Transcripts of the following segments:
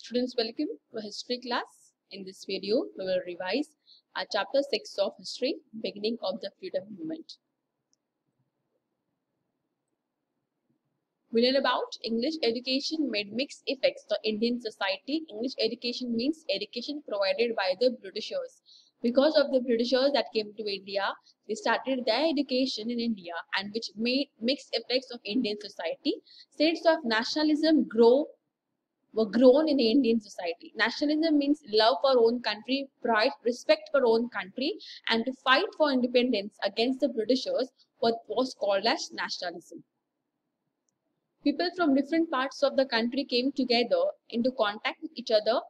Students, welcome to history class. In this video, we will revise our chapter 6 of history, beginning of the freedom movement. We learn about English education made mixed effects on Indian society. English education means education provided by the Britishers. Because of the Britishers that came to India, they started their education in India and which made mixed effects of Indian society. States of nationalism were grown in the Indian society. Nationalism means love for own country, pride, respect for own country, and to fight for independence against the Britishers, what was called as nationalism. People from different parts of the country came together into contact with each other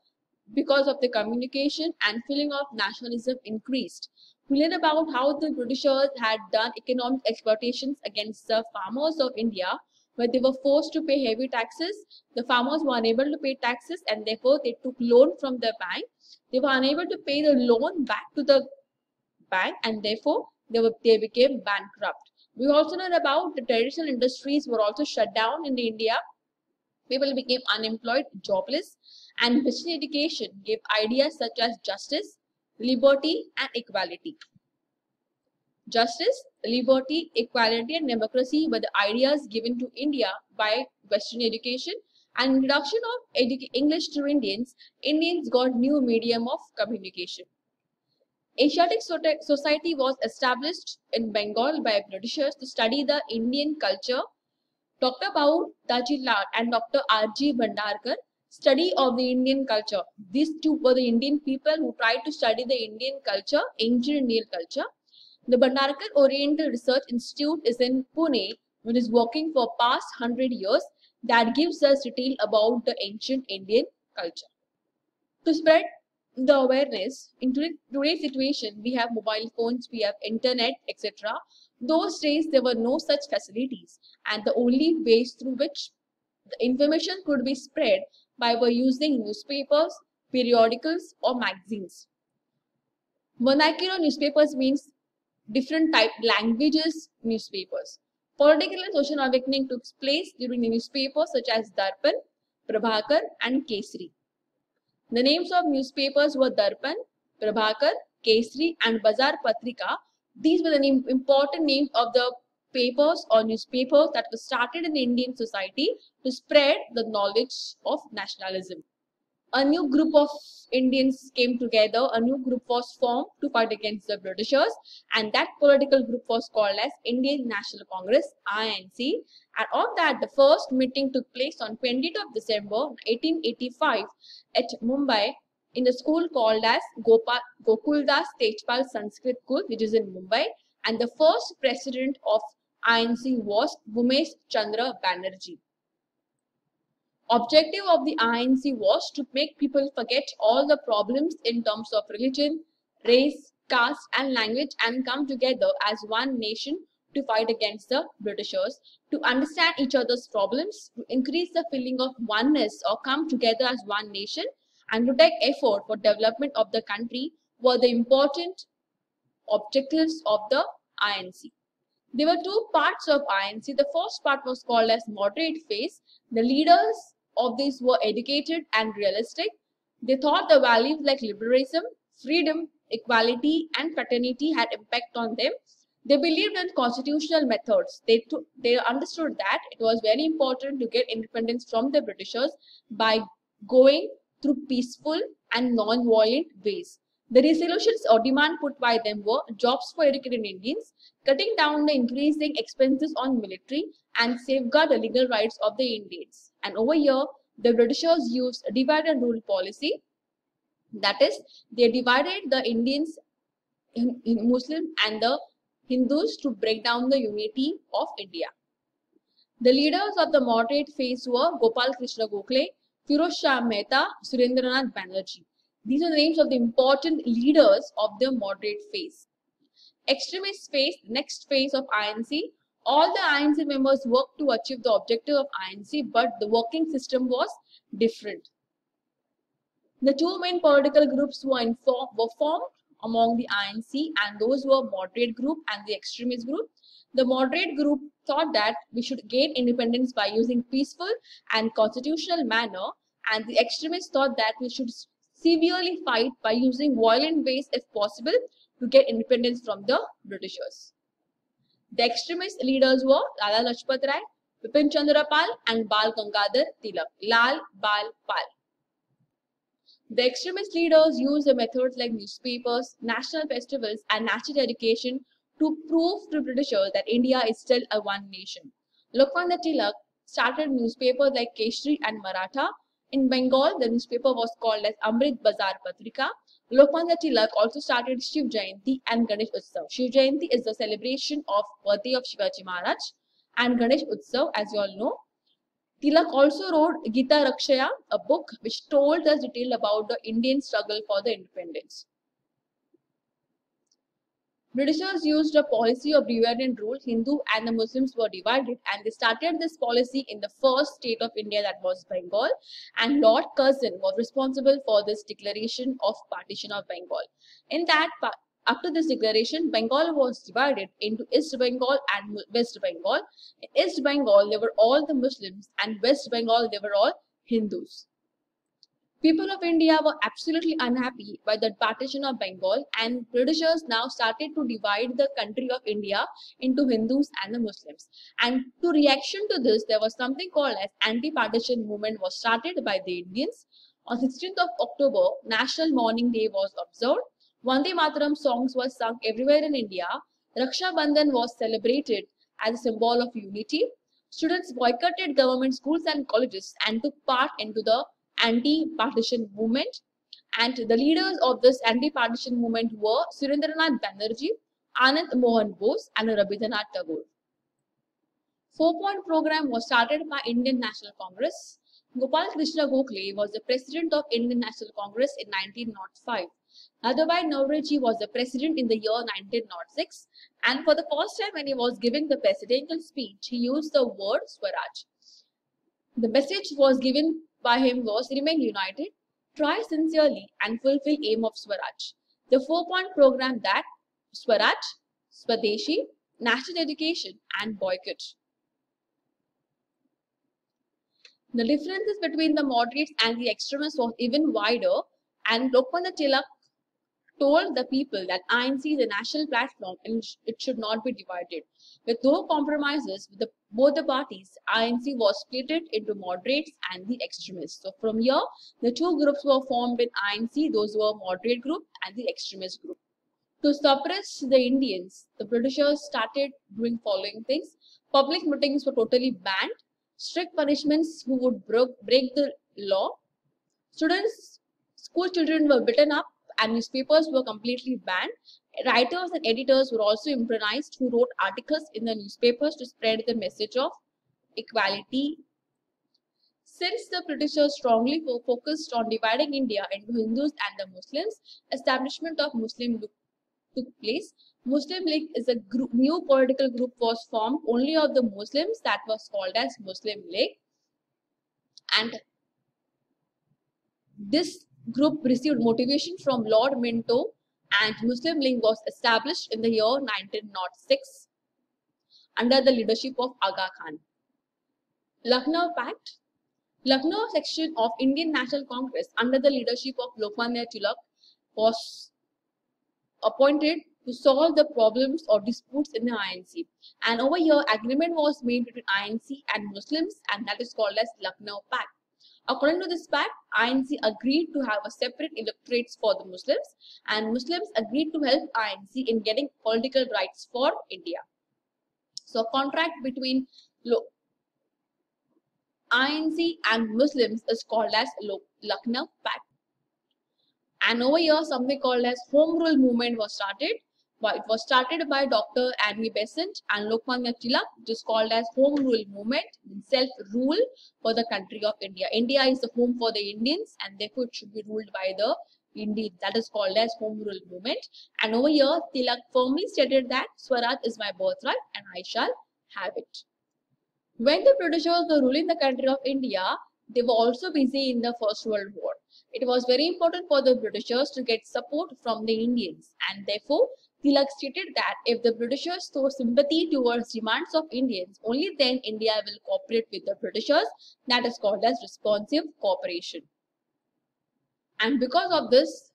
because of the communication and feeling of nationalism increased. We learn about how the Britishers had done economic exploitations against the farmers of India, where they were forced to pay heavy taxes. The farmers were unable to pay taxes and therefore they took loan from the bank. They were unable to pay the loan back to the bank and therefore they became bankrupt. We also learn about the traditional industries were also shut down in India. People became unemployed, jobless, and Western education gave ideas such as justice, liberty, and equality. Justice, liberty, equality, and democracy were the ideas given to India by Western education. And introduction of English to Indians, Indians got new medium of communication. Asiatic Society was established in Bengal by Britishers to study the Indian culture. Dr. Babu Tajilal and Dr. R.G. Bhandarkar study of the Indian culture. These two were the Indian people who tried to study the Indian culture, ancient Indian culture. The Bhandarkar Oriental Research Institute is in Pune, which is working for past 100 years. That gives us detail about the ancient Indian culture. To spread the awareness, in today's situation, we have mobile phones, we have internet, etc. Those days, there were no such facilities, and the only ways through which the information could be spread were using newspapers, periodicals, or magazines. Vernacular newspapers means different type languages newspapers. Political and social awakening took place during the newspapers such as Darpan, Prabhakar, and Kesari. The names of newspapers were Darpan, Prabhakar, Kesari, and Bazar Patrika. These were the important names of the papers or newspapers that were started in the Indian society to spread the knowledge of nationalism. A new group of Indians came together, a new group was formed to fight against the Britishers, and that political group was called as Indian National Congress, INC. And on that, the first meeting took place on 20th of December 1885 at Mumbai in the school called as Gokuldas Tejpal Sanskrit School, which is in Mumbai. And the first president of INC was Umesh Chandra Banerjee. Objective of the INC was to make people forget all the problems in terms of religion, race, caste, and language and come together as one nation to fight against the Britishers, to understand each other's problems, to increase the feeling of oneness or come together as one nation, and to take effort for development of the country were the important objectives of the INC. There were two parts of INC. The first part was called as moderate phase. The leaders of these were educated and realistic. They thought the values like liberalism, freedom, equality, and fraternity had impact on them. They believed in constitutional methods. They understood that it was very important to get independence from the Britishers by going through peaceful and non-violent ways. The resolutions or demand put by them were jobs for educated Indians, cutting down the increasing expenses on military, and safeguard the legal rights of the Indians. And over here, the Britishers used a divide and rule policy. That is, they divided the Indians in Muslim and the Hindus to break down the unity of India. The leaders of the moderate phase were Gopal Krishna Gokhale, Firoz Shah Mehta, Surendranath Banerjee. These are the names of the important leaders of the moderate phase. Extremist phase, next phase of INC. All the INC members worked to achieve the objective of INC, but the working system was different. The two main political groups were formed among the INC, and those were moderate group and the extremist group. The moderate group thought that we should gain independence by using peaceful and constitutional manner, and the extremists thought that we should severely fight by using violent ways if possible to get independence from the Britishers. The extremist leaders were Lala Lajpat Rai, Bipin Chandra Pal and Bal Gangadhar Tilak, Lal Bal Pal. The extremist leaders used the methods like newspapers, national festivals and national education to prove to Britishers that India is still a one nation. Lokmanya Tilak started newspapers like Keshri and Maratha. In Bengal, the newspaper was called as Amrit Bazar Patrika. Lokmanya Tilak also started Shiv Jayanti and Ganesh Utsav. Shiv Jayanti is the celebration of birthday of Shivaji Maharaj, and Ganesh Utsav, as you all know. Tilak also wrote Gita Rakshaya, a book which told us detail about the Indian struggle for the independence. Britishers used a policy of divide and rule. Hindu and the Muslims were divided, and they started this policy in the first state of India, that was Bengal, and Lord Curzon was responsible for this declaration of partition of Bengal. In that, after this declaration, Bengal was divided into East Bengal and West Bengal. In East Bengal, they were all the Muslims, and West Bengal, they were all Hindus. People of India were absolutely unhappy by the partition of Bengal, and Britishers now started to divide the country of India into Hindus and the Muslims. And to reaction to this, there was something called as anti-partition movement was started by the Indians. On 16th of October, National Mourning Day was observed. Vande Mataram songs were sung everywhere in India. Raksha Bandhan was celebrated as a symbol of unity. Students boycotted government schools and colleges and took part into the anti-partition movement, and the leaders of this anti-partition movement were Surendranath Banerjee, Anand Mohan Bose and Rabindranath Tagore. 4-point program was started by Indian National Congress. Gopal Krishna Gokhale was the president of Indian National Congress in 1905. Dadabhai Naoroji was the president in the year 1906, and for the first time when he was giving the presidential speech, he used the word Swaraj. The message was given by him was remain united, try sincerely and fulfill aim of Swaraj. The 4-point program that Swaraj, Swadeshi, national education and boycott. The differences between the moderates and the extremists was even wider, and Lokmanya Tilak told the people that INC is a national platform and it should not be divided. With no compromises with both the parties, INC was split into moderates and the extremists. So from here, the two groups were formed in INC, those were moderate group and the extremist group. To suppress the Indians, the Britishers started doing following things. Public meetings were totally banned. Strict punishments who would break the law. Students, school children were beaten up, and newspapers were completely banned. Writers and editors were also imprisoned who wrote articles in the newspapers to spread the message of equality. Since the Britishers strongly focused on dividing India into Hindus and the Muslims, establishment of Muslim League took place. Muslim League is a new political group was formed only of the Muslims, that was called as Muslim League, and this group received motivation from Lord Minto, and Muslim League was established in the year 1906 under the leadership of Aga Khan. Lucknow Pact. Lucknow section of Indian National Congress under the leadership of Lokmanya Tilak was appointed to solve the problems or disputes in the INC. And over here, agreement was made between INC and Muslims, and that is called as Lucknow Pact. According to this pact, INC agreed to have a separate electorates for the Muslims, and Muslims agreed to help INC in getting political rights for India. So, a contract between INC and Muslims is called as Lucknow Pact. And over here, something called as Home Rule Movement was started. It was started by Dr. Annie Besant and Lokmanya Tilak. It is called as Home Rule Movement, self-rule for the country of India. India is the home for the Indians, and therefore it should be ruled by the Indians. That is called as Home Rule Movement. And over here, Tilak firmly stated that Swaraj is my birthright and I shall have it. When the Britishers were ruling the country of India, they were also busy in the First World War. It was very important for the Britishers to get support from the Indians, and therefore Tilak stated that if the Britishers show sympathy towards demands of Indians, only then India will cooperate with the Britishers. That is called as responsive cooperation. And because of this,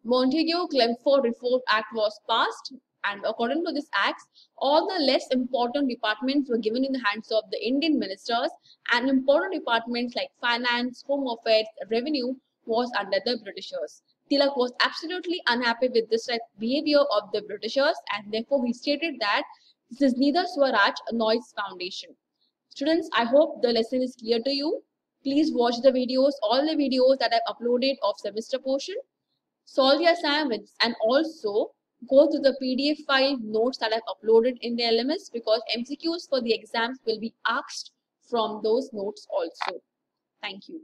Montagu-Chelmsford Reform Act was passed, and according to this act, all the less important departments were given in the hands of the Indian ministers, and important departments like finance, home affairs, revenue was under the Britishers. Tilak was absolutely unhappy with this behavior of the Britishers, and therefore he stated that this is neither Swaraj nor its foundation. Students, I hope the lesson is clear to you. Please watch the videos, all the videos that I've uploaded of semester portion. Solve the assignments and also go to the PDF file notes that I've uploaded in the LMS, because MCQs for the exams will be asked from those notes also. Thank you.